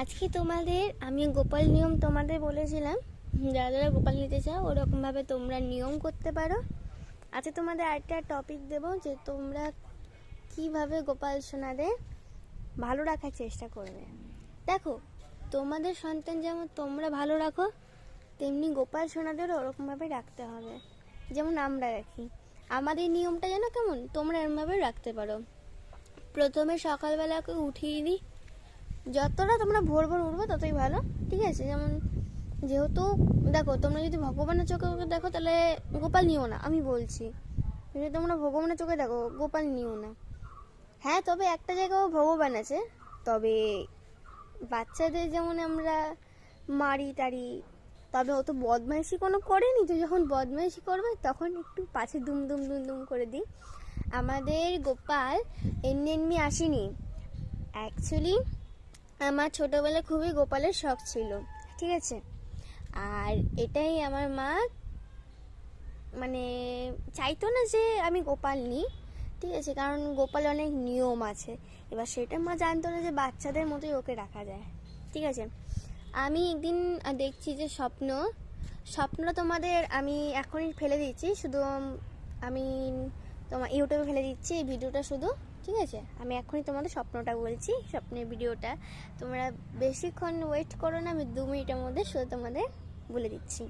আজকে তোমাদের আমি গোপাল নিয়ম তোমাদের বলেছিলাম, যারা যারা গোপাল নিতে চাও ওরকমভাবে তোমরা নিয়ম করতে পারো। আজকে তোমাদের আরেকটা টপিক দেবো যে তোমরা কিভাবে গোপাল সোনাদের ভালো রাখার চেষ্টা করবে। দেখো, তোমাদের সন্তান যেমন তোমরা ভালো রাখো, তেমনি গোপাল সোনাদেরও ওরকমভাবে রাখতে হবে, যেমন আমরা রাখি। আমাদের নিয়মটা যেন কেমন তোমরা এরমভাবে রাখতে পারো। প্রথমে সকালবেলাকে উঠিয়ে দিই, যতটা তোমরা ভোর ভোর উঠবে ততই ভালো, ঠিক আছে? যেমন যেহেতু দেখো, তোমরা যদি ভগবানের চোখে দেখো তাহলে গোপাল নিও না, আমি বলছি। যদি তোমরা ভগবানের চোখে দেখো গোপাল নিও না। হ্যাঁ, তবে একটা জায়গাও ভগবান আছে, তবে বাচ্চাদের যেমন আমরা মারি টারি, তবে অত বদমাইশি কোনো করেনি, তো যখন বদমাইশি করবে তখন একটু পাছে দুম দুম দুম দুম করে দিই। আমাদের গোপাল এমনি এমনি আসেনি, অ্যাকচুয়ালি আমার ছোটোবেলায় খুবই গোপালের শখ ছিল, ঠিক আছে? আর এটাই আমার মা মানে চাইতো না যে আমি গোপাল নিই, ঠিক আছে? কারণ গোপালে অনেক নিয়ম আছে। এবার সেটা মা জানতো না যে বাচ্চাদের মতোই ওকে রাখা যায়, ঠিক আছে? আমি একদিন দেখছি যে স্বপ্নটা তোমাদের আমি এখনই ফেলে দিচ্ছি, শুধু আমি তোমার ইউটিউবে ফেলে দিচ্ছি এই ভিডিওটা শুধু, ঠিক আছে? আমি এখনই তোমাদের স্বপ্নটা বলছি, স্বপ্নের ভিডিওটা। তোমরা বেশিক্ষণ ওয়েট করো না, আমি 2 মিনিটের মধ্যে শুধু তোমাদের বলে দিচ্ছি।